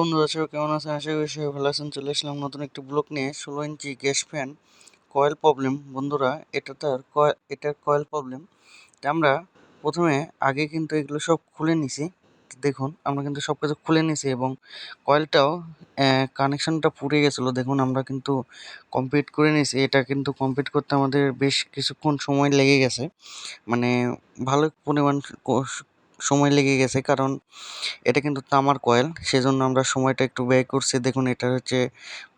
বন্ধুরা, সবাই কেমন আছেন? আশা করি সবাই ভালো আছেন। চলে আসলাম নতুন একটি ব্লগ নিয়ে। 16 ইঞ্চি গ্যাস ফ্যান কয়েল প্রবলেম। বন্ধুরা, এটার কয়েল প্রবলেম। আমরা প্রথমে আগে কিন্তু এগুলো সব খুলে নিছি। দেখুন, আমরা কিন্তু সব কিছু খুলে নিছি এবং কয়েলটাও কানেকশনটা পুড়ে গেছিলো। দেখুন, আমরা কিন্তু কমপ্লিট করে নিছি। এটা কিন্তু কমপ্লিট করতে আমাদের বেশ কিছুক্ষণ সময় লেগে গেছে, মানে ভালো পরিমাণ সময় লেগে গেছে, কারণ এটা কিন্তু তামার কয়েল, সেজন্য আমরা সময়টা একটু ব্যয় করছি। দেখুন, এটা হচ্ছে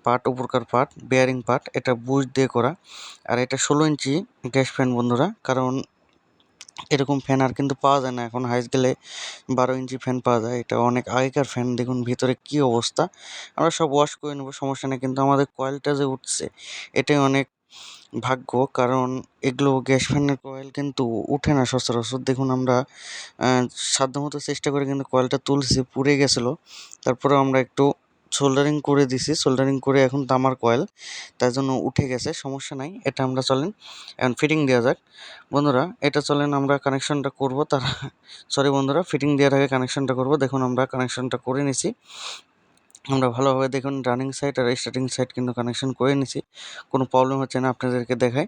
পার্ট, উপরকার পার্ট, বেয়ারিং পার্ট, এটা বুশ দিয়ে করা। আর এটা 16 ইঞ্চি গ্যাস ফ্যান বন্ধুরা, কারণ এরকম ফ্যান আর কিন্তু পাওয়া যায় না। এখন হাইস গেলে 12 ইঞ্চি ফ্যান পাওয়া যায়। এটা অনেক আগেকার ফ্যান। দেখুন ভিতরে কি অবস্থা। আমরা সব ওয়াশ করে নেবো, সমস্যা নেই, কিন্তু আমাদের কয়েলটা যে উঠছে এটাই অনেক ভাগ্য, কারণ এগুলো গ্যাস ফ্যানের কয়েল কিন্তু উঠে না সচরাচর। দেখুন, আমরা সাধ্যমতো চেষ্টা করে কিন্তু কয়েলটা তুলছি, পুড়ে গেছিলো। তারপরে আমরা একটু সোল্ডারিং করে দিছি, সোল্ডারিং করে এখন তামার কয়েল, তার জন্য উঠে গেছে, সমস্যা নাই। এটা আমরা চলেন এখন ফিটিং দেওয়া যাক। বন্ধুরা, এটা চলেন আমরা কানেকশনটা করব, তার সরি বন্ধুরা, ফিটিং দেওয়ার আগে কানেকশনটা করব। দেখুন, আমরা কানেকশনটা করে নিছি। আমরা ভালোভাবে দেখুন running side are starting side কিন্তু কানেকশন করে নিছি, কোনো প্রবলেম হচ্ছে না। আপনাদেরকে দেখাই,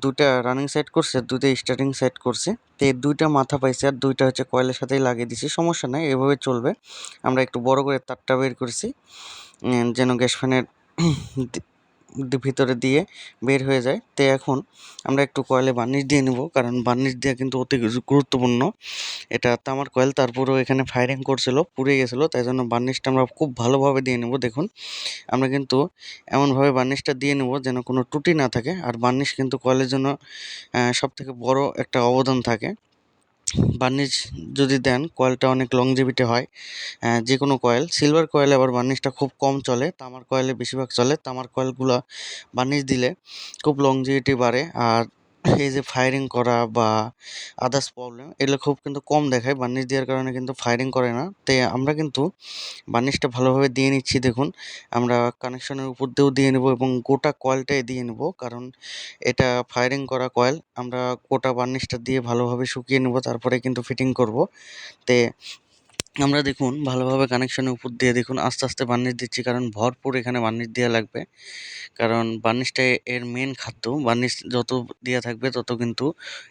দুইটা রানিং সাইড করছে, দুইটা স্টার্টিং সাইড করছে। তো এই দুইটা মাথা পাইছে আর দুইটা হচ্ছে কয়েলের সাথেই লাগিয়ে দিছি, সমস্যা নাই, এভাবে চলবে। আমরা একটু বড় করে তারটা বের করছি, যেন গ্যাস ফ্যানের ভিতরে দিয়ে বের হয়ে যায়। তো এখন আমরা একটু কয়েলে বার্নিশ দিয়ে নেব, কারণ বার্নিশ দেওয়া কিন্তু অতি গুরুত্বপূর্ণ। এটা তামার কয়েল, তারপরেও এখানে ফায়ারিং করছিল, পুড়ে গেছিলো, তাই জন্য বার্নিশটা আমরা খুব ভালোভাবে দিয়ে নেব। দেখুন, আমরা কিন্তু এমনভাবে বার্নিশটা দিয়ে নেব যেন কোনো ত্রুটি না থাকে। আর বার্নিশ কিন্তু কয়েলের জন্য সবথেকে বড় একটা অবদান থাকে। বার্নিশ যদি দেন, কয়েলটা অনেক লংজিভিটি হয়। যে কোনো কয়েল, সিলভার কয়েলে আবার বার্নিশটা খুব কম চলে, তামার কয়েলে বেশিরভাগ চলে। তামার কয়েলগুলো বার্নিশ দিলে খুব লংজিভিটি বাড়ে। আর এই যে ফায়ারিং করা বা আদার্স প্রবলেম, এগুলো খুব কিন্তু কম দেখায়। বার্নিশ দেওয়ার কারণে কিন্তু ফায়ারিং করে না। তাই আমরা কিন্তু বার্নিশটা ভালোভাবে দিয়ে নিচ্ছি। দেখুন, আমরা কানেকশনের উপর দিয়েও দিয়ে নেব এবং গোটা কয়েলটাই দিয়ে নেব, কারণ এটা ফায়ারিং করা কয়েল। আমরা গোটা বার্নিশটা দিয়ে ভালোভাবে শুকিয়ে নেব, তারপরে কিন্তু ফিটিং করব। তে আমরা দেখুন ভালোভাবে কানেকশনের উপর দিয়ে দেখুন আস্তে আস্তে বার্নিশ দিচ্ছি, কারণ ভরপুর এখানে বার্নিশ দেওয়া লাগবে, কারণ বার্নিশটা এর মেন খাদ্য। বার্নিশ যত দেওয়া থাকবে তত কিন্তু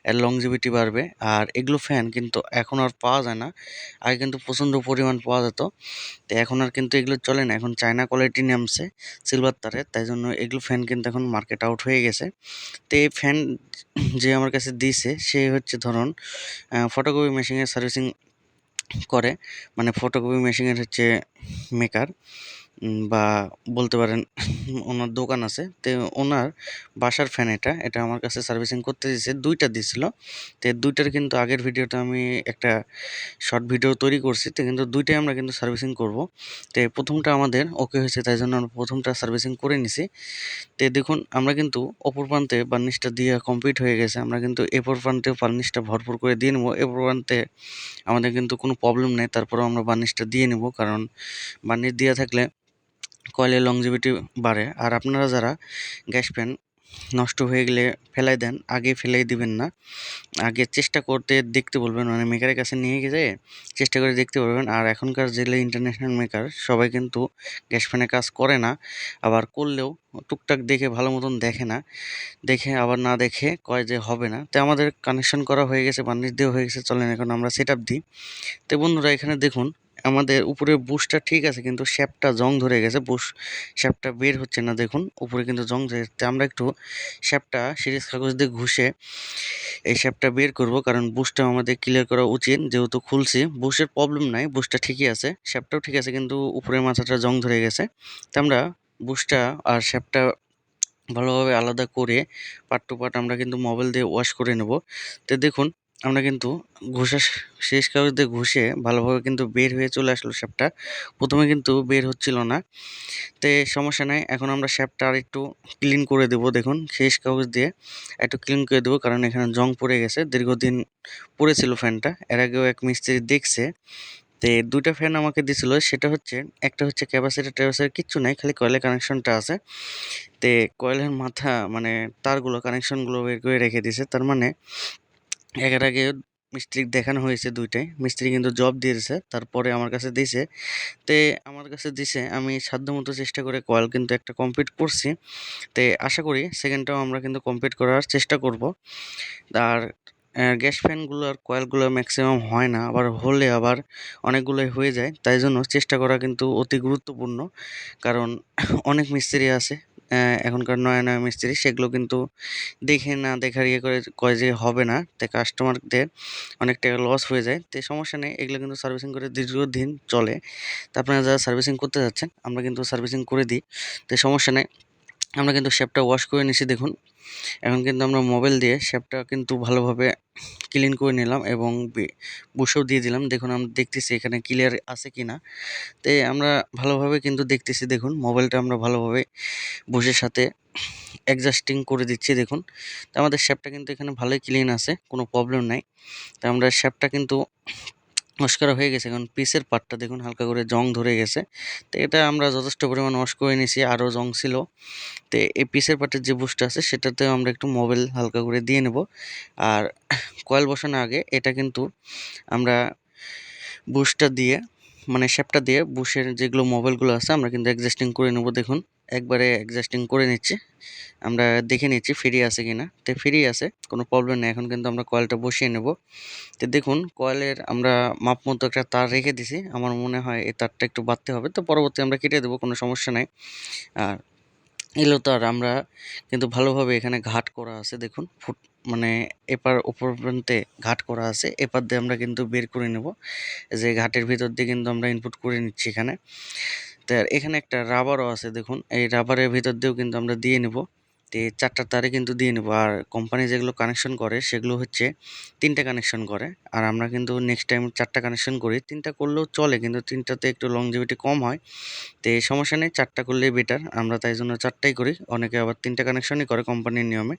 এর লংজিভিটি বাড়বে। আর এগুলো ফ্যান কিন্তু এখন আর পাওয়া যায় না, আগে কিন্তু প্রচণ্ড পরিমাণ পাওয়া যেত। তো এখন আর কিন্তু এগুলো চলে না, এখন চায়না কোয়ালিটি নামছে সিলভার তারের, তাই জন্য এগুলো ফ্যান কিন্তু এখন মার্কেট আউট হয়ে গেছে। তো এই ফ্যান যে আমার কাছে দিয়েছে, সে হচ্ছে ধরুন ফটোকপি মেশিনের সার্ভিসিং করে, মানে ফটোকপি মেশিনের হচ্ছে মেকার, বা বলতে পারেন ওনার দোকান আছে। তো ওনার বাসার ফ্যান, এটা আমার কাছে সার্ভিসিং করতে দিয়েছে, দুইটা দিয়েছিল। তো দুইটার কিন্তু আগের ভিডিওটা আমি একটা শর্ট ভিডিও তৈরি করছি। তো কিন্তু দুইটাই আমরা কিন্তু সার্ভিসিং করব। তো প্রথমটা আমাদের ওকে হয়েছে, তাই জন্য আমরা প্রথমটা সার্ভিসিং করে নিছি। তো দেখুন, আমরা কিন্তু অপর প্রান্তে বার্নিশটা দিয়ে কমপ্লিট হয়ে গেছে। আমরা কিন্তু এপর প্রান্তে বার্নিশটা ভরপুর করে দিয়ে নেবো। এপর প্রান্তে আমাদের কিন্তু কোনো প্রবলেম নেই, তারপরেও আমরা বার্নিশটা দিয়ে নেব, কারণ বার্নিশ দেওয়া থাকলে কয়েলের লংজিভিটি বাড়ে। আর আপনারা যারা গ্যাস ফ্যান নষ্ট হয়ে গেলে ফেলাই দেন, আগে ফেলাই দিবেন না, আগে চেষ্টা করতে দেখতে বলবেন, মানে মেকারের কাছে নিয়ে গিয়ে চেষ্টা করে দেখতে বলবেন। আর এখনকার যে ইন্টারন্যাশনাল মেকার, সবাই কিন্তু গ্যাস ফ্যানের কাজ করে না, আবার করলেও টুকটাক দেখে ভালো মতন দেখে না, দেখে আবার না দেখে কয় যে হবে না। তো আমাদের কানেকশন করা হয়ে গেছে, বার্নিশ দেওয়া হয়ে গেছে, চলেন এখন আমরা সেট আপ দিই। তো বন্ধুরা, এখানে দেখুন আমাদের উপরে বুশটা ঠিক আছে, কিন্তু শ্যাপটা জং ধরে গেছে, শ্যাপটা বের হচ্ছে না। দেখুন উপরে কিন্তু জং ধরে গেছে। আমরা একটু শ্যাপটা সিরিজ কাগজ দিয়ে ঘষে এই শ্যাপটা বের করব, কারণ বুশটা আমাদের ক্লিয়ার করা উচিত। যেহেতু খুলছি, বুশের প্রবলেম নাই, বুশটা ঠিকই আছে, শ্যাপটাও ঠিক আছে, কিন্তু উপরের মাথাটা জং ধরে গেছে। তো আমরা বুশটা আর শ্যাপটা ভালোভাবে আলাদা করে পার্ট টু পার্ট আমরা কিন্তু মোবাইল দিয়ে ওয়াশ করে নেব। তো দেখুন, আমরা কিন্তু ঘষা শেষ কাগজ দিয়ে ঘষে ভালোভাবে কিন্তু বের হয়ে চলে আসলো শ্যাপটা। প্রথমে কিন্তু বের হচ্ছিল না, তো সমস্যা নাই। এখন আমরা শ্যাপটা আর একটু ক্লিন করে দেবো। দেখুন, শেষ কাগজ দিয়ে একটু ক্লিন করে দেবো, কারণ এখানে জং পড়ে গেছে, দীর্ঘদিন পড়েছিল ফ্যানটা। এর আগেও এক মিস্ত্রি দেখছে। তো দুইটা ফ্যান আমাকে দিছিল, সেটা হচ্ছে একটা হচ্ছে ক্যাপাসিটার ট্যাপাসিটার কিচ্ছু নাই, খালি কয়েলের কানেকশনটা আছে। তে কয়েলের মাথা মানে তারগুলো কানেকশনগুলো বের করে রেখে দিয়েছে, তার মানে এর আগে মিস্ত্রিক দেখানো হয়েছে দুইটাই, মিস্ত্রি কিন্তু জব দিয়েছে, তারপরে আমার কাছে দিয়েছে। তে আমার কাছে দিছে, আমি সাধ্যমতো চেষ্টা করে কয়েল কিন্তু একটা কমপ্লিট করছি। তে আশা করি সেকেন্ডটাও আমরা কিন্তু কমপ্লিট করার চেষ্টা করব। আর গ্যাস ফ্যানগুলোর কয়েলগুলো ম্যাক্সিমাম হয় না, আবার হলে আবার অনেকগুলোই হয়ে যায়, তাই জন্য চেষ্টা করা কিন্তু অতি গুরুত্বপূর্ণ। কারণ অনেক মিস্ত্রি আছে এখনকার নয়া নয়া মিস্ত্রি, সেগুলো কিন্তু দেখে না দেখার ইয়ে করে কয় যে হবে না, তাই কাস্টমারদের অনেক টাকা লস হয়ে যায়। তো সমস্যা নেই, এগুলো কিন্তু সার্ভিসিং করে দীর্ঘদিন চলে। তা আপনারা যারা সার্ভিসিং করতে যাচ্ছেন, আমরা কিন্তু সার্ভিসিং করে দিই, তো সমস্যা নেই। আমরা কিন্তু শ্যাফটটা ওয়াশ করে নিছি দেখুন। এখন কিন্তু আমরা মোবাইল দিয়ে শ্যাফটটা কিন্তু ভালোভাবে ক্লিন করে নিলাম এবং বুশও দিয়ে দিলাম। দেখুন আমরা দেখতেছি এখানে ক্লিয়ার আছে কি না। তো আমরা ভালোভাবে কিন্তু দেখতেছি, দেখুন মোবাইলটা আমরা ভালোভাবে বুশের সাথে অ্যাডজাস্টিং করে দিচ্ছি দেখুন। তো আমাদের শ্যাফটটা কিন্তু এখানে ভালোই ক্লিন আছে, কোনো প্রবলেম নাই। তো আমরা শ্যাফটটা কিন্তু ওয়াশ করা হয়ে গেছে। এখন পিসের পার্টটা দেখুন হালকা করে জং ধরে গেছে। তো এটা আমরা যথেষ্ট পরিমাণ ওয়াশ করে নিয়েছি, আরও জং ছিল। তো এই পিসের পার্টের যে বুশটা আছে সেটাতেও আমরা একটু মোবিল হালকা করে দিয়ে নেব। আর কয়েল বসানোর আগে এটা কিন্তু আমরা বুশটা দিয়ে, মানে শ্যাফটটা দিয়ে বুশের যেগুলো মোবিলগুলো আছে আমরা কিন্তু অ্যাডজাস্টিং করে নেব দেখুন। একবারে অ্যাডজাস্টিং করে নিচ্ছি, আমরা দেখে নিচ্ছি ফ্রি আছে কিনা। তো ফ্রি আছে, কোনো প্রবলেম নেই। এখন কিন্তু আমরা কয়েলটা বসিয়ে নেব। তো দেখুন কয়েলের আমরা মাপ মতো একটা তার রেখে দিছি, আমার মনে হয় এই তারটা একটু বাড়তে হবে, তো পরবর্তী আমরা কেটে দেবো, কোনো সমস্যা নাই। আর এগুলো তো আর আমরা কিন্তু ভালোভাবে এখানে ঘাট করা আছে দেখুন, মানে এপার ওপর প্রান্তে ঘাট করা আছে, এপার দিয়ে আমরা কিন্তু বের করে নেব। যে ঘাটের ভিতর দিয়ে কিন্তু আমরা ইনপুট করে নিচ্ছি এখানে। তো আর এখানে একটা রাবারও আছে দেখুন, এই রাবারের ভিতর দিয়েও কিন্তু আমরা দিয়ে নেব। তো এই 4টা তারে কিন্তু দিয়ে নেব। আর কোম্পানি যেগুলো কানেকশন করে সেগুলো হচ্ছে 3টা কানেকশন করে, আর আমরা কিন্তু নেক্সট টাইম 4টা কানেকশন করি। 3টা করলেও চলে, কিন্তু 3টাতে একটু লংজিভিটি কম হয়। তো এই সমস্যা নেই, 4টা করলেই বেটার, আমরা তাই জন্য 4টাই করি। অনেকে আবার 3টা কানেকশনই করে কোম্পানির নিয়মে।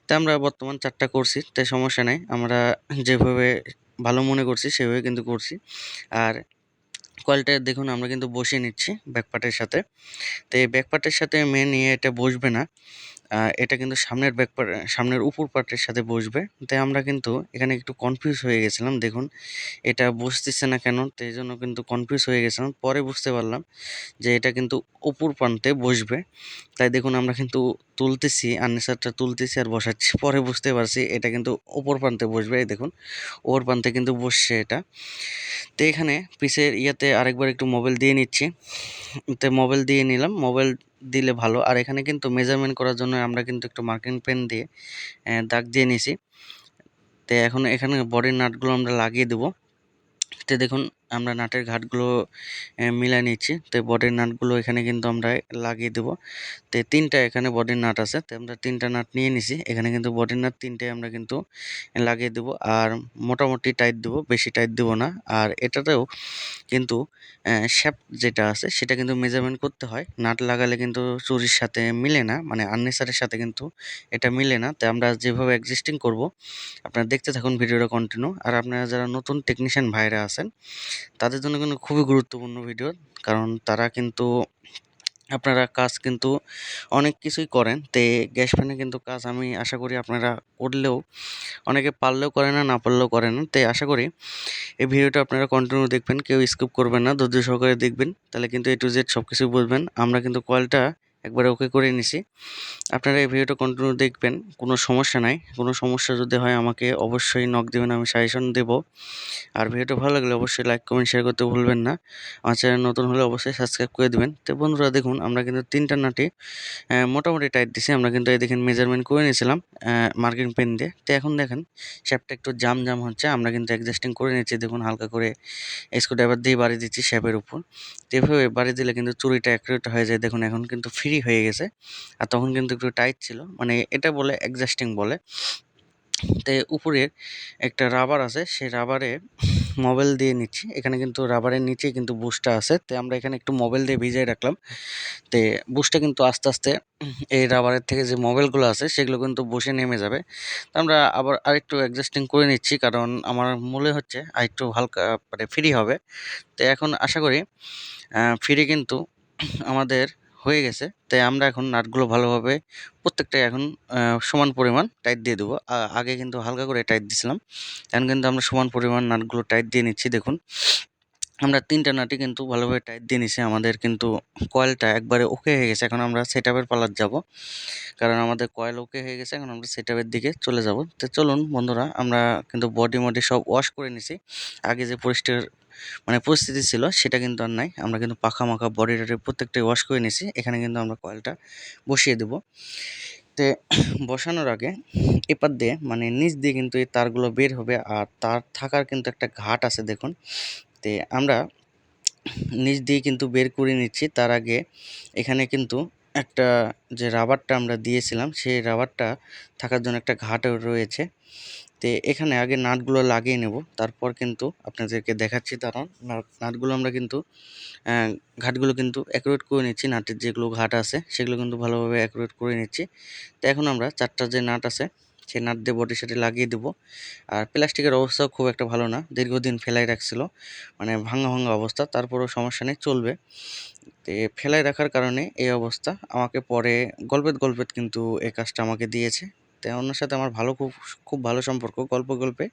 তো আমরা বর্তমান 4টা করছি, তাই সমস্যা নেই। আমরা যেভাবে ভালো মনে করছি সেভাবে কিন্তু করছি। আর কয়েলটা দেখুন আমরা কিন্তু বসিয়ে নিচ্ছি ব্যাকপার্টের সাথে। তো এই ব্যাকপার্টের সাথে মেন এটা বসবে না, এটা কিন্তু সামনের সামনের উপর পার্টের সাথে বসবে। তাই আমরা কিন্তু এখানে একটু কনফিউজ হয়ে গেছিলাম দেখুন, এটা বসতেছে না কেন, তো এই জন্য কিন্তু কনফিউজ হয়ে গেছিলাম। পরে বুঝতে পারলাম যে এটা কিন্তু উপর প্রান্তে বসবে। তাই দেখুন আমরা কিন্তু তুলতেছি, আর্নেসারটা তুলতেছি আর বসাচ্ছি, পরে বুঝতে পারছি এটা কিন্তু ওপর প্রান্তে বসবে। এই দেখুন ওপর প্রান্তে কিন্তু বসছে এটা। তো এখানে পিসের ইয়াতে আরেকবার একটু মোবাইল দিয়ে নিচ্ছি। তো মোবাইল দিয়ে নিলাম, মোবাইল দিলে ভালো। আর এখানে কিন্তু মেজারমেন্ট করার জন্য আমরা কিন্তু একটু মার্কিং পেন দিয়ে দাগ দিয়ে নিছি। তো এখন এখানে বডির নাটগুলো আমরা লাগিয়ে দেবো। তো দেখুন আমরা নাটের ঘাটগুলো মিলাই নিচ্ছি। তো বডির নাটগুলো এখানে কিন্তু আমরা লাগিয়ে দেবো। তো 3টা এখানে বডির নাট আছে, তো আমরা 3টা নাট নিয়ে নিছি। এখানে কিন্তু বডির নাট 3টাই আমরা কিন্তু লাগিয়ে দেবো। আর মোটামুটি টাইট দেবো, বেশি টাইট দেবো না। আর এটাতেও কিন্তু শ্যাফট যেটা আছে সেটা কিন্তু মেজারমেন্ট করতে হয়, নাট লাগালে কিন্তু চুরির সাথে মিলে না, মানে আর্নেসারের সাথে কিন্তু এটা মিলে না। তাই আমরা যেভাবে অ্যাডজাস্টিং করব, আপনারা দেখতে থাকুন ভিডিওটা কন্টিনিউ। আর আপনারা যারা নতুন টেকনিশিয়ান ভাইরা আছেন তাদের জন্য কিন্তু খুবই গুরুত্বপূর্ণ ভিডিও, কারণ তারা কিন্তু আপনারা কাজ কিন্তু অনেক কিছুই করেন। তে গ্যাস ফ্যানে কিন্তু কাজ আমি আশা করি আপনারা করলেও, অনেকে পারলেও করে না, না পারলেও করে না। তাই আশা করি এই ভিডিওটা আপনারা কন্টিনিউ দেখবেন, কেউ স্কিপ করবেন না, ধৈর্য সহকারে দেখবেন, তাহলে কিন্তু A to Z সব কিছুই বুঝবেন। আমরা কিন্তু কয়েলটা একবারে ওকে করে নিছি। আপনারা এই ভিডিওটা কন্টিনিউ দেখবেন, কোনো সমস্যা নাই। কোনো সমস্যা যদি হয় আমাকে অবশ্যই নক দেবেন, আমি সাজেশন দেবো। আর ভিডিওটা ভালো লাগলে অবশ্যই লাইক কমেন্ট শেয়ার করতে ভুলবেন না। আমার চ্যানেল নতুন হলে অবশ্যই সাবস্ক্রাইব করে দেবেন। তো বন্ধুরা দেখুন আমরা কিন্তু 3টা নাটই মোটামুটি টাইট দিছি। আমরা কিন্তু এই দেখেন মেজারমেন্ট করে নিয়েছিলাম মার্কিং পেন দিয়ে। তো এখন দেখেন শ্যাপটা একটু জাম জাম হচ্ছে, আমরা কিন্তু অ্যাডজাস্টিং করে নিচ্ছি দেখুন, হালকা করে স্ক্রুড্রাইভার দিয়ে বাড়ি দিচ্ছি শ্যাপের উপর। তো এভাবে বাড়ি দিলে কিন্তু চুরিটা অ্যাকুরেট হয়ে যায় দেখুন, এখন কিন্তু ফ্রি হয়ে গেছে। আর তখন কিন্তু একটু টাইট ছিল, মানে এটা বলে অ্যাডজাস্টিং বলে। তো উপরের একটা রাবার আছে, সেই রাবারে মোবাইল দিয়ে নিচ্ছি। এখানে কিন্তু রাবারের নিচে কিন্তু বুশটা আছে, তো আমরা এখানে একটু মোবাইল দিয়ে ভিজিয়ে রাখলাম। তো বুশটা কিন্তু আস্তে আস্তে এই রাবারের থেকে যে মোবাইলগুলো আছে সেগুলো কিন্তু বসে নেমে যাবে। তো আমরা আবার আরেকটু অ্যাডজাস্টিং করে নিচ্ছি, কারণ আমার মনে হচ্ছে আরেকটু হালকা মানে ফ্রি হবে। তো এখন আশা করি ফ্রি কিন্তু আমাদের হয়ে গেছে, তাই আমরা এখন নাটগুলো ভালোভাবে প্রত্যেকটাই এখন সমান পরিমাণ টাইট দিয়ে দেবো। আগে কিন্তু হালকা করে টাইট দিছিলাম, এখন কিন্তু আমরা সমান পরিমাণ নাটগুলো টাইট দিয়ে নিচ্ছি। দেখুন আমরা 3টা নাটই কিন্তু ভালোভাবে টাইট দিয়ে নিছি। আমাদের কিন্তু কয়েলটা একবারে ওকে হয়ে গেছে। এখন আমরা সেটআপের পালার যাব, কারণ আমাদের কয়েল ওকে হয়ে গেছে। এখন আমরা সেটআপের দিকে চলে যাব। তো চলুন বন্ধুরা, আমরা কিন্তু বডি মডি সব ওয়াশ করে নিছি। আগে যে পরিস্থিতি ছিল সেটা কিন্তু আর নাই। আমরা কিন্তু পাখা মাখা বডি টডি প্রত্যেকটাই ওয়াশ করে নিছি। এখানে কিন্তু আমরা কয়েলটা বসিয়ে দেব। তে বসানোর আগে এপার দিয়ে মানে নিচ দিয়ে কিন্তু এই তারগুলো বের হবে, আর তার থাকার কিন্তু একটা ঘাট আছে দেখুন। তে আমরা নিচ দিয়ে কিন্তু বের করে নিচ্ছি। তার আগে এখানে কিন্তু একটা যে রাবারটা আমরা দিয়েছিলাম সেই রাবারটা থাকার জন্য একটা ঘাটও রয়েছে। তো এখানে আগে নাটগুলো লাগিয়ে নেব, তারপর কিন্তু আপনাদেরকে দেখাচ্ছি। দাঁড়ান, নাটগুলো আমরা কিন্তু ঘাটগুলো কিন্তু অ্যাকুরেট করে নিচ্ছি। নাটের যেগুলো ঘাট আছে সেগুলো কিন্তু ভালোভাবে অ্যাকুরেট করে নিচ্ছি। তো এখন আমরা 4টা যে নাট আছে সেই নাট দিয়ে বডির সাথে লাগিয়ে দেবো। আর প্লাস্টিকের অবস্থাও খুব একটা ভালো না, দীর্ঘদিন ফেলাই রাখছিল, মানে ভাঙা ভাঙা অবস্থা। তারপরেও সমস্যা নেই, চলবে। তো ফেলাই রাখার কারণে এই অবস্থা। আমাকে পরে গল্পের কিন্তু এই কাজটা আমাকে দিয়েছে। তো ওনার সাথে আমার খুব ভালো সম্পর্ক। গল্পে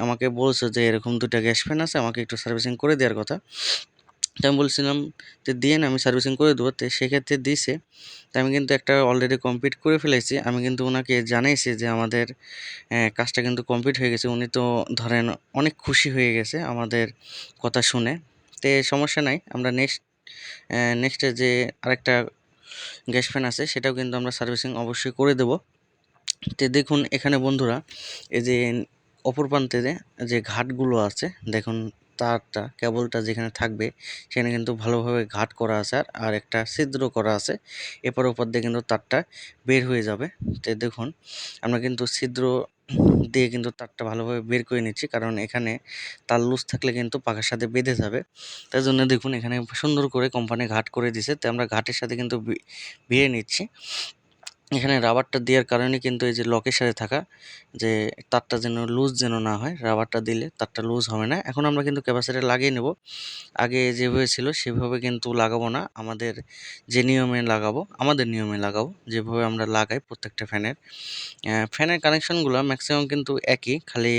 আমাকে বলছে যে এরকম 2টা গ্যাস ফ্যান আছে, আমাকে একটু সার্ভিসিং করে দেওয়ার কথা। তো আমি বলছিলাম যে দিয়েন, আমি সার্ভিসিং করে দেবো। তো সেক্ষেত্রে দিছে। তো আমি কিন্তু একটা অলরেডি কমপ্লিট করে ফেলেছি। আমি কিন্তু ওনাকে জানাইছি যে আমাদের কাজটা কিন্তু কমপ্লিট হয়ে গেছে। উনি তো ধরেন অনেক খুশি হয়ে গেছে আমাদের কথা শুনে। তো সমস্যা নাই, আমরা নেক্সটে যে আরেকটা গ্যাস ফ্যান আছে সেটাও কিন্তু আমরা সার্ভিসিং অবশ্যই করে দেব। তো দেখুন এখানে বন্ধুরা, এই যে অপর প্রান্তে যে ঘাটগুলো আছে দেখুন, কেবলটা যেখানে থাকবে সেখানে কিন্তু ভালোভাবে ঘাট করা আছে, আর একটা ছিদ্র করা আছে। এপার ওপর দিয়ে কিন্তু তারটা বের হয়ে যাবে। তো দেখুন আমরা কিন্তু ছিদ্র দিয়ে কিন্তু তারটা ভালোভাবে বের করে নিচ্ছি, কারণ এখানে তার লুজ থাকলে কিন্তু পাখার সাথে বেঁধে যাবে। তাই জন্য দেখুন এখানে সুন্দর করে কোম্পানি ঘাট করে দিছে। তো আমরা ঘাটের সাথে কিন্তু ভিড়ে নিচ্ছি। এখানে রাবারটা দেওয়ার কারণে কিন্তু এই যে লকের সাথে থাকা যে তারটা যেন না হয়, রাবারটা দিলে তারটা লুজ হবে না। এখন আমরা কিন্তু ক্যাপাসিটর লাগিয়ে নেব। আগে যেভাবে ছিল সেভাবে কিন্তু লাগাবো না, আমাদের নিয়মে লাগাবো যেভাবে আমরা লাগাই প্রত্যেকটা ফ্যানের কানেকশনগুলো ম্যাক্সিমাম কিন্তু একই। খালি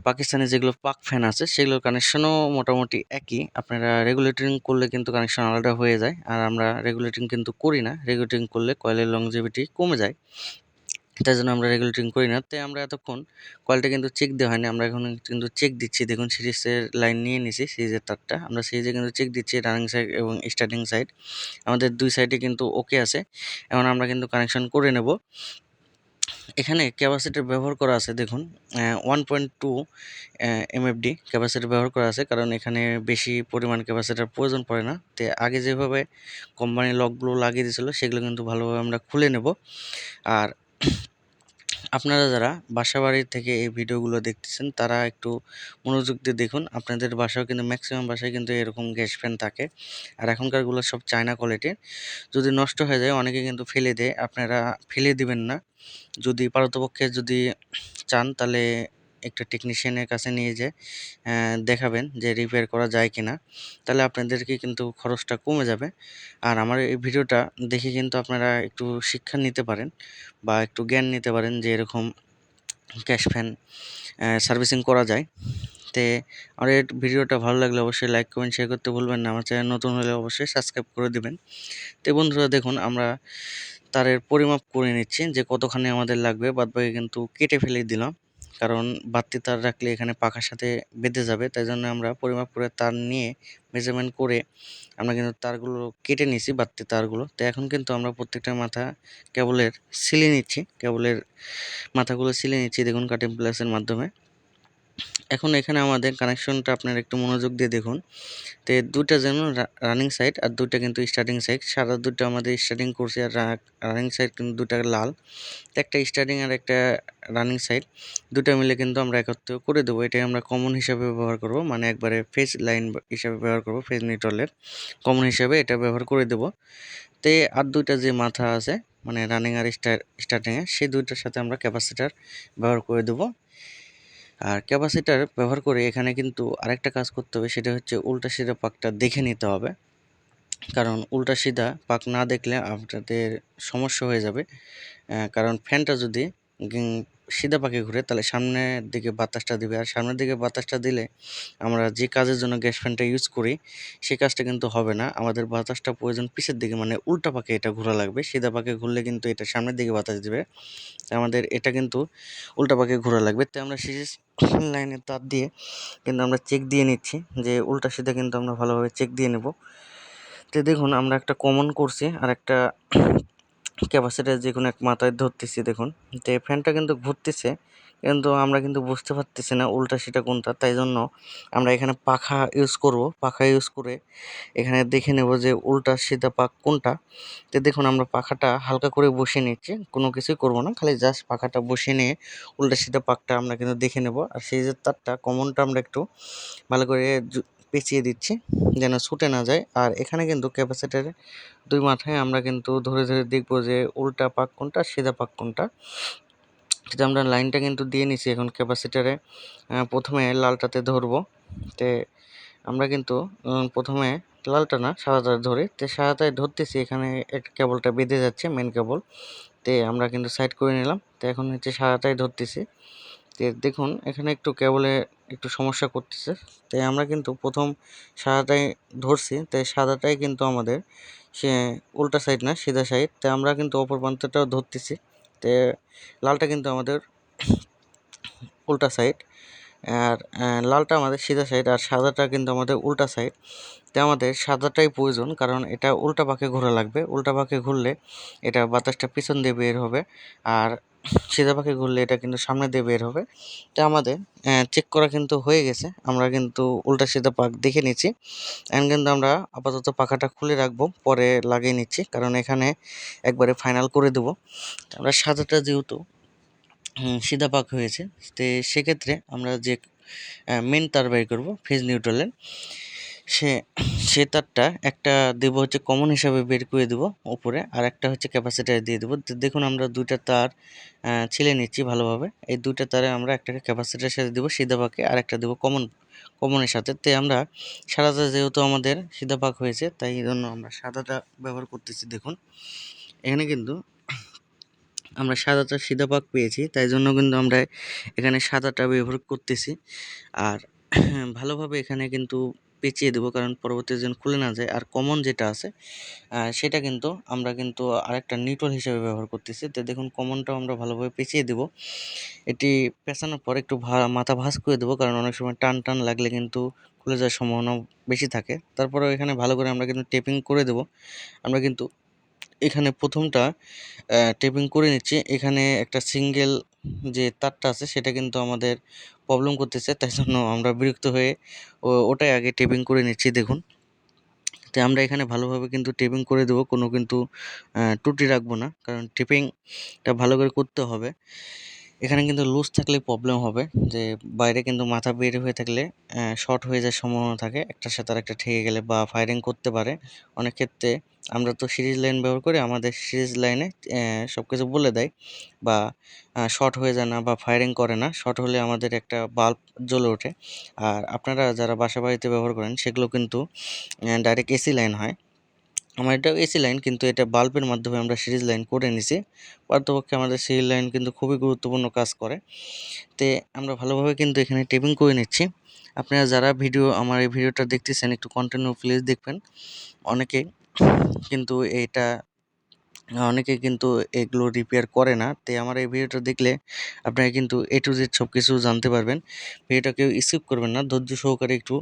পাকিস্তানে যেগুলো পাক ফ্যান আছে সেগুলোর কানেকশনও মোটামুটি একই। আপনারা রেগুলেটিং করলে কিন্তু কানেকশন আলাদা হয়ে যায়, আর আমরা রেগুলেটিং কিন্তু করি না। রেগুলেটিং করলে কয়েলের লংজিভিটি কমে যায়, তাই জন্য আমরা রেগুলেটিং করি না। তাই আমরা এতক্ষণ কয়েলটা কিন্তু চেক দেওয়া হয়নি, আমরা এখন কিন্তু চেক দিচ্ছি। দেখুন সিরিজের লাইন নিয়ে নিছি, সিরিজের তারটা আমরা সিরিজে কিন্তু চেক দিচ্ছি, রানিং সাইড এবং স্টার্টিং সাইড আমাদের 2 সাইডে কিন্তু ওকে আছে। এখন আমরা কিন্তু কানেকশন করে নেব। এখানে ক্যাপাসিটর ব্যবহার করা আছে দেখুন, 1.2 এমএফডি ক্যাপাসিটর ব্যবহার করা আছে, কারণ এখানে বেশি পরিমাণ ক্যাপাসিটর প্রয়োজন পড়ে না। তো আগে যেভাবে কোম্পানির লকগুলো লাগিয়ে দিয়েছিল সেগুলো কিন্তু ভালোভাবে আমরা খুলে নেব। আর আপনারা যারা বাসাবাড়ি থেকে এই ভিডিওগুলো দেখতেছেন তারা একটু মনোযোগ দিয়ে দেখুন। আপনাদের বাসাও কিন্তু ম্যাক্সিমাম বাসায় কিন্তু এরকম গ্যাস ফ্যান থাকে, আর এখনকারগুলো সব চায়না কোয়ালিটির। যদি নষ্ট হয়ে যায় অনেকে কিন্তু ফেলে দেয়, আপনারা ফেলে দিবেন না। যদি পারতপক্ষে চান তাহলে একটা টেকনিশিয়ানের কাছে নিয়ে যেয়ে দেখাবেন যে রিপেয়ার করা যায় কিনা, তাহলে আপনাদেরকে কিন্তু খরচটা কমে যাবে। আর আমার এই ভিডিওটা দেখে কিন্তু আপনারা একটু শিক্ষা নিতে পারেন বা একটু জ্ঞান নিতে পারেন যে এরকম গ্যাস ফ্যান সার্ভিসিং করা যায়। তে আমার এই ভিডিওটা ভালো লাগলে অবশ্যই লাইক কমেন্ট শেয়ার করতে ভুলবেন না। আমার চ্যানেল নতুন হলে অবশ্যই সাবস্ক্রাইব করে দিবেন। তো বন্ধুরা দেখুন আমরা তারের পরিমাপ করে নিচ্ছি যে কতখানি আমাদের লাগবে, বাদবাকি কিন্তু কেটে ফেলে দিলাম, কারণ বাড়তি তার রাখলে এখানে পাখার সাথে বেঁধে যাবে। তাই জন্য আমরা পরিমাপ করে তার নিয়ে মেজারমেন্ট করে আমরা কিন্তু তারগুলো কেটে নিছি, বাড়তি তারগুলো। তো এখন কিন্তু আমরা প্রত্যেকটা মাথা কেবলের মাথাগুলো সিলে নিচ্ছি দেখুন কাটিং প্লাসের মাধ্যমে। এখন এখানে আমাদের কানেকশনটা আপনারা একটু মনোযোগ দিয়ে দেখুন। তো 2টা যেন রানিং সাইড আর 2টা কিন্তু স্টার্টিং সাইড, সাদা 2টা আমাদের স্টার্টিং করছে আর রানিং সাইড কিন্তু 2টা লাল। তো একটা স্টার্টিং আর একটা রানিং সাইড 2টা মিলে কিন্তু আমরা একত্র করে দেবো। এটাই আমরা কমন হিসাবে ব্যবহার করব, মানে একবারে ফেজ লাইন হিসাবে ব্যবহার করব, ফেজ নিউট্রালের কমন হিসাবে এটা ব্যবহার করে দেব। তো আর 2টা যে মাথা আছে মানে রানিং আর স্টার্টিংয়ে সেই 2টার সাথে আমরা ক্যাপাসিটার ব্যবহার করে দেব। আর ক্যাপাসিটার ব্যবহার করে এখানে কিন্তু আরেকটা কাজ করতে হবে, সেটা হচ্ছে উল্টা সিধা পাকটা দেখে নিতে হবে। কারণ উল্টা সিধা পাক না দেখলে আপনাদের সমস্যা হয়ে যাবে। কারণ ফ্যানটা যদি সিধা পাকে ঘুরে তাহলে সামনের দিকে বাতাসটা দিবে, আর সামনের দিকে বাতাসটা দিলে আমরা যে কাজের জন্য গ্যাস ফ্যানটা ইউজ করি সেই কাজটা কিন্তু হবে না। আমাদের বাতাসটা প্রয়োজন পিছের দিকে, মানে উল্টা পাকে এটা ঘোরা লাগবে। সিধা পাকে ঘুরলে কিন্তু এটা সামনের দিকে বাতাস দিবে, আমাদের এটা কিন্তু উল্টা পাকে ঘোরা লাগবে। তাই আমরা সিরিজ লাইনের তার দিয়ে কিন্তু আমরা চেক দিয়ে নিচ্ছি যে উল্টা সিধা কিন্তু আমরা ভালোভাবে চেক দিয়ে নেব। তো দেখুন আমরা একটা কমন করছি আর একটা ক্যাপাসিটার যে কোনো এক মাথায় ধরতেছি। দেখুন তো ফ্যানটা কিন্তু ঘুরতেছে, কিন্তু আমরা কিন্তু বুঝতে পারতেছি না উল্টা সেটা কোনটা। তাই জন্য আমরা এখানে পাখা ইউজ করব। পাখা ইউজ করে এখানে দেখে নেব যে উল্টা সিধা পাক কোনটা। তো দেখুন আমরা পাখাটা হালকা করে বসিয়ে নিচ্ছি, কোনো কিছুই করব না, খালি জাস্ট পাখাটা বসিয়ে নিয়ে উল্টা সিধা পাকটা আমরা কিন্তু দেখে নেব। আর সেই যে তারটা কমনটা আমরা একটু ভালো করে পেঁচিয়ে দিচ্ছি যেন ছুটে না যায়। আর এখানে কিন্তু ক্যাপাসিটারে দুই মাথায় আমরা কিন্তু ধরে ধরে দেখবো যে উল্টা পাক কোনটা সিধা পাক কোনটা। সেটা আমরা লাইনটা কিন্তু দিয়ে নিছি। এখন ক্যাপাসিটারে প্রথমে লালটাতে ধরবো। তে আমরা কিন্তু প্রথমে লালটা না সাদাটা ধরি। তো সাদাটায় ধরতেছি, এখানে কেবলটা বেঁধে যাচ্ছে মেন কেবল। তে আমরা কিন্তু সাইড করে নিলাম। তো এখন হচ্ছে সাদাটাই ধরতেছি। তো দেখুন এখানে একটু কেবলে একটু সমস্যা করতেছে। তাই আমরা কিন্তু প্রথম সাদাটাই ধরছি, তাই সাদাটাই কিন্তু আমাদের সে উল্টা সাইড না সিধা সাইড। তাই আমরা কিন্তু অপর প্রান্তটাও ধরতেছি। তো লালটা কিন্তু আমাদের উল্টা সাইড, আর লালটা আমাদের সিধা সাইড, আর সাদাটা কিন্তু আমাদের উল্টা সাইড। তো আমাদের সাদাটাই প্রয়োজন, কারণ এটা উল্টা পাকে ঘোরা লাগবে। উল্টা পাকে ঘুরলে এটা বাতাসটা পিছন দিয়ে বের হবে, আর সিধা পাকে ঘুরলে এটা কিন্তু সামনে দিয়ে বের হবে। তো আমাদের চেক করা কিন্তু হয়ে গেছে। আমরা কিন্তু উল্টা সিধা পাক দেখে নিচ্ছি। এখন কিন্তু আমরা আপাতত পাখাটা খুলে রাখবো, পরে লাগিয়ে নিচ্ছি, কারণ এখানে একবারে ফাইনাল করে দেবো। আমরা সাদাটা যেহেতু সিধা পাক হয়েছে, তো সেক্ষেত্রে আমরা যে মেন তার বের করবো ফেজ নিউট্রালের, সে সে তারটা একটা দেবো হচ্ছে কমন হিসাবে বের করে দেবো উপরে, আর একটা হচ্ছে ক্যাপাসিটার দিয়ে দেবো। তো দেখুন আমরা দুইটা তার ছিলে নিচ্ছি ভালোভাবে। এই দুইটা তারে আমরা একটাকে ক্যাপাসিটারের সাথে দেবো সিধা পাকে, আর একটা দেবো কমনের সাথে। তো আমরা সাদাটা যেহেতু আমাদের সিধা পাক হয়েছে, তাই এই জন্য আমরা সাদাটা ব্যবহার করতেছি। দেখুন এখানে কিন্তু আমরা সাদাটা সিধা পাক পেয়েছি, তাই জন্য কিন্তু আমরা এখানে সাদাটা ব্যবহার করতেছি। আর ভালোভাবে এখানে কিন্তু পেঁচিয়ে দেবো, কারণ পরবর্তী যেন খুলে না যায়। আর কমন যেটা আছে সেটা কিন্তু আমরা কিন্তু আরেকটা নিউট্রাল হিসেবে ব্যবহার করতেছি। তো দেখুন কমনটাও আমরা ভালোভাবে পেঁচিয়ে দেবো। এটি পেঁচানোর পর একটু মাথা ভাঁজ করে দেবো, কারণ অনেক সময় টান টান লাগলে কিন্তু খুলে যাওয়ার সম্ভাবনা বেশি থাকে। তারপরেও এখানে ভালো করে আমরা কিন্তু টেপিং করে দেবো। আমরা কিন্তু এখানে প্রথমটা টেপিং করে নিচ্ছি। এখানে একটা সিঙ্গেল যে তারটা আছে সেটা কিন্তু আমাদের প্রবলেম করতেছে, তাই জন্য আমরা বিরক্ত হয়ে ওটাই আগে টেপিং করে নিচ্ছি। দেখুন তো আমরা এখানে ভালোভাবে কিন্তু টেপিং করে দেবো, কোনো কিন্তু ত্রুটি রাখবো না, কারণ টেপিংটা ভালো করে করতে হবে। এখানে কিন্তু লুজ থাকলে প্রবলেম হবে, যে বাইরে কিন্তু মাথা বের হয়ে থাকলে শর্ট হয়ে যাওয়ার সম্ভাবনা থাকে, একটার সাথে আরেকটা ঠেকে গেলে বা ফায়ারিং করতে পারে। অনেক ক্ষেত্রে আমরা তো সিরিজ লাইন ব্যবহার করি, আমাদের সিরিজ লাইনে সব কিছু বলে দেয়, বা শর্ট হয়ে যায় না বা ফায়ারিং করে না। শর্ট হলে আমাদের একটা বাল্ব জ্বলে ওঠে। আর আপনারা যারা বাসা বাড়িতে ব্যবহার করেন সেগুলো কিন্তু ডাইরেক্ট এসি লাইন হয়। আমার এটা এসি লাইন, কিন্তু এটা বাল্বের মাধ্যমে আমরা সিরিজ লাইন করে নিছি। পারতপক্ষে আমাদের সিরিজ লাইন কিন্তু খুবই গুরুত্বপূর্ণ কাজ করে। তে আমরা ভালোভাবে কিন্তু এখানে টেপিং করে নিচ্ছি। আপনারা যারা আমার এই ভিডিওটা দেখতেছেন একটু কন্টিনিউ প্লিজ দেখবেন। অনেকে কিন্তু অনেকে কিন্তু এগুলো রিপেয়ার করে না। তাই আমার এই ভিডিওটা দেখলে আপনারা কিন্তু A to Z সব কিছু জানতে পারবেন। ভিডিওটা কেউ স্কিপ করবেন না, ধৈর্য সহকারে একটু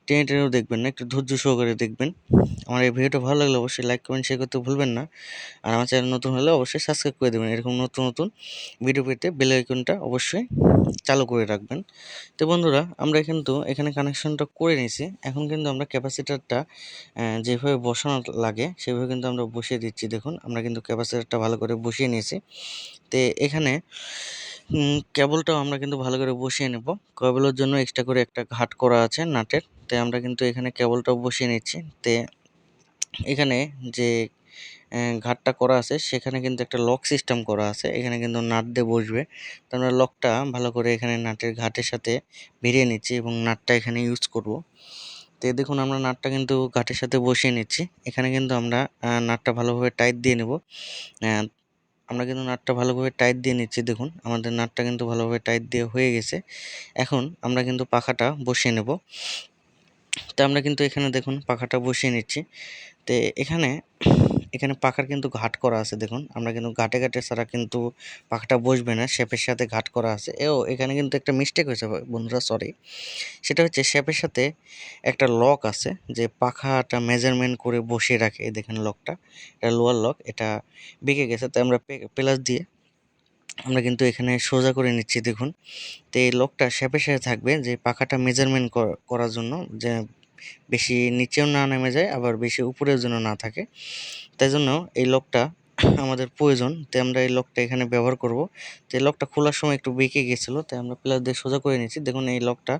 টেনে টেনেও দেখবেন না, একটু ধৈর্য সহকারে দেখবেন। আমার এই ভিডিওটা ভালো লাগলে অবশ্যই লাইক কমেন্ট শেয়ার করতে ভুলবেন না। আর আমার চ্যানেল নতুন হলে অবশ্যই সাবস্ক্রাইব করে দেবেন। এরকম নতুন নতুন ভিডিও পেতে বেল আইকনটা অবশ্যই চালু করে রাখবেন। তো বন্ধুরা আমরা কিন্তু এখানে কানেকশনটা করে নিয়েছি। এখন কিন্তু আমরা ক্যাপাসিটারটা যেভাবে বসানো লাগে সেভাবে কিন্তু আমরা বসিয়ে দিচ্ছি। দেখুন আমরা কিন্তু ক্যাপাসিটারটা ভালো করে বসিয়ে নিয়েছি। তো এখানে কেবলটাও আমরা কিন্তু ভালো করে বসিয়ে নেব। কেবলের জন্য এক্সট্রা করে একটা ঘাট করা আছে নাটের। তাই আমরা কিন্তু এখানে কেবলটাও বসিয়ে নিচ্ছি। তে এখানে যে ঘাটটা করা আছে সেখানে কিন্তু একটা লক সিস্টেম করা আছে। এখানে কিন্তু নাট দিয়ে বসবে। তো আমরা লকটা ভালো করে এখানে নাটের ঘাটের সাথে ভিড়িয়ে নিচ্ছি এবং নাটটা এখানে ইউজ করব। তো দেখুন আমরা নাটটা কিন্তু ঘাটের সাথে বসিয়ে নিচ্ছি। এখানে কিন্তু আমরা নাটটা ভালোভাবে টাইট দিয়ে নেব। আমরা কিন্তু নাটটা ভালোভাবে টাইট দিয়ে নিচ্ছি। দেখুন আমাদের নাটটা কিন্তু ভালোভাবে টাইট দিয়ে হয়ে গেছে। এখন আমরা কিন্তু পাখাটা বসিয়ে নেব। তো আমরা কিন্তু এখানে দেখুন পাখাটা বসিয়ে নিচ্ছি। তো এখানে পাখার কিন্তু ঘাট করা আছে। দেখুন আমরা কিন্তু ঘাটে ছাড়া কিন্তু পাখাটা বসবে না, শেপের সাথে ঘাট করা আছে। এখানে কিন্তু একটা মিস্টেক হয়েছে বন্ধুরা, সরি। সেটা হচ্ছে শেপের সাথে একটা লক আছে, যে পাখাটা মেজারমেন্ট করে বসিয়ে রাখে। দেখেন লকটা, এটা লোয়ার লক, এটা বেঁকে গেছে। তাই আমরা প্লাস দিয়ে আমরা কিন্তু এখানে সোজা করে নিচ্ছি। দেখুন তো এই লকটা শেপের সাথে থাকবে, যে পাখাটা মেজারমেন্ট করার জন্য, যে বেশি নিচেও না নেমে যায় আবার বেশি উপরেও যেন না থাকে। তাই জন্য এই লকটা আমাদের প্রয়োজন। তাই আমরা এই লকটা এখানে ব্যবহার করব। তো এই লকটা খোলার সময় একটু বেঁকে গেছিলো, তাই আমরা প্লাস দিয়ে সোজা করে নিচ্ছি। দেখুন এই লকটা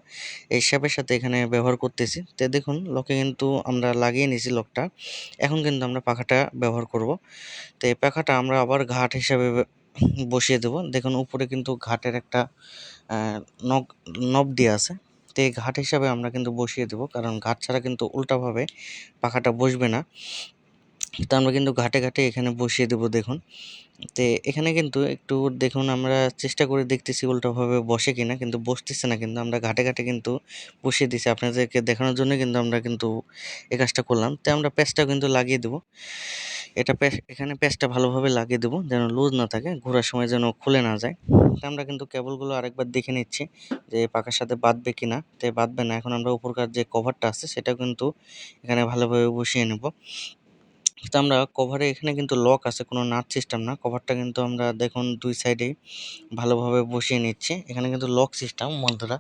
এই শেপের সাথে এখানে ব্যবহার করতেছি। তো দেখুন লকে কিন্তু আমরা লাগিয়ে নিয়েছি লকটা। এখন কিন্তু আমরা পাখাটা ব্যবহার করব। তো এই পাখাটা আমরা আবার ঘাট হিসাবে বসিয়ে দেব। দেখুন উপরে কিন্তু ঘাটের একটা নব নব দেওয়া আছে। তো এই ঘাট হিসাবে আমরা কিন্তু বসিয়ে দেব, কারণ ঘাট ছাড়া কিন্তু উল্টাভাবে পাখাটা বসবে না। তো আমরা কিন্তু ঘাটে এখানে বসিয়ে দেব। দেখুন তো এখানে কিন্তু একটু দেখুন আমরা চেষ্টা করে দেখতেছি উল্টাভাবে বসে কিনা, কিন্তু বসতেছে না। কিন্তু আমরা ঘাটে কিন্তু বসিয়ে দিছি, আপনাদেরকে দেখানোর জন্য কিন্তু আমরা কিন্তু এই কাজটা করলাম। তো আমরা প্যাচটা কিন্তু লাগিয়ে দেব। এখানে প্যাচটা ভালোভাবে লাগিয়ে দেব, যেন লুজ না থাকে, ঘোরার সময় যেন খুলে না যায়। তো আমরা কিন্তু কেবলগুলো আরেকবার দেখে নিচ্ছি যে পাখার সাথে বাঁধবে কিনা। তো বাঁধবে না। এখন আমরা উপরকার যে কভারটা আছে সেটা কিন্তু এখানে ভালোভাবে বসিয়ে নেব। তো আমরা কভারে এখানে কিন্তু লক আছে, কোনো নাট সিস্টেম না। কভারটা কিন্তু আমরা দেখুন দুই সাইডেই ভালোভাবে বসিয়ে নিচ্ছি। এখানে কিন্তু লক সিস্টেম বন্ধুরা।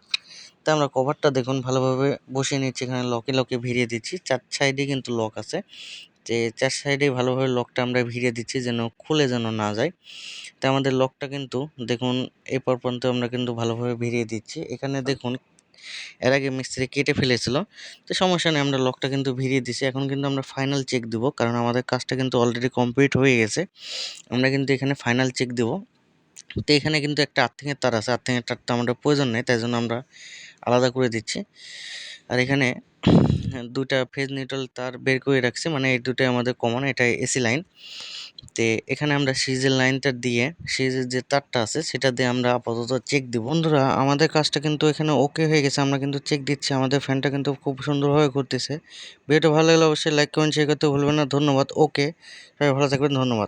তো আমরা কভারটা দেখুন ভালোভাবে বসিয়ে নিচ্ছি, এখানে লকে ভিড়িয়ে দিচ্ছি। 4 সাইডে কিন্তু লক আছে, যে 4 সাইডে ভালোভাবে লকটা আমরা ভিড়িয়ে দিচ্ছি, যেন খুলে যেন না যায়। তো আমাদের লকটা কিন্তু দেখুন এই পর্যন্ত আমরা কিন্তু ভালোভাবে ভিড়িয়ে দিচ্ছি। এখানে দেখুন এর আগে মিস্ত্রি কেটে ফেলেছিল, তো সমস্যা নেই, আমরা লকটা কিন্তু ভিড়িয়ে দিছি। এখন কিন্তু আমরা ফাইনাল চেক দিব, কারণ আমাদের কাজটা কিন্তু অলরেডি কমপ্লিট হয়ে গেছে। আমরা কিন্তু এখানে ফাইনাল চেক দেব। তো এখানে কিন্তু একটা আর্থিংয়ের তার আছে, আর্থিংয়ের তারটা আমাদের প্রয়োজন নেই, তাই জন্য আমরা আলাদা করে দিচ্ছি। আর এখানে দুটা ফেজ নিউট্রাল তার বের করে রাখছি, মানে এই দুটোই আমাদের কমন, এটা এসি লাইন। তো এখানে আমরা সিরিজের লাইনটা দিয়ে সিরিজের যে তারটা আছে সেটা দিয়ে আমরা আপাতত চেক দিব। বন্ধুরা আমাদের কাজটা কিন্তু এখানে ওকে হয়ে গেছে, আমরা কিন্তু চেক দিচ্ছি। আমাদের ফ্যানটা কিন্তু খুব সুন্দরভাবে ঘুরতেছে। ভিডিওটা ভালো লাগলে অবশ্যই লাইক কমেন্ট শেয়ার করতে ভুলবেন না। ধন্যবাদ। ওকে, সবাই ভালো থাকবেন। ধন্যবাদ।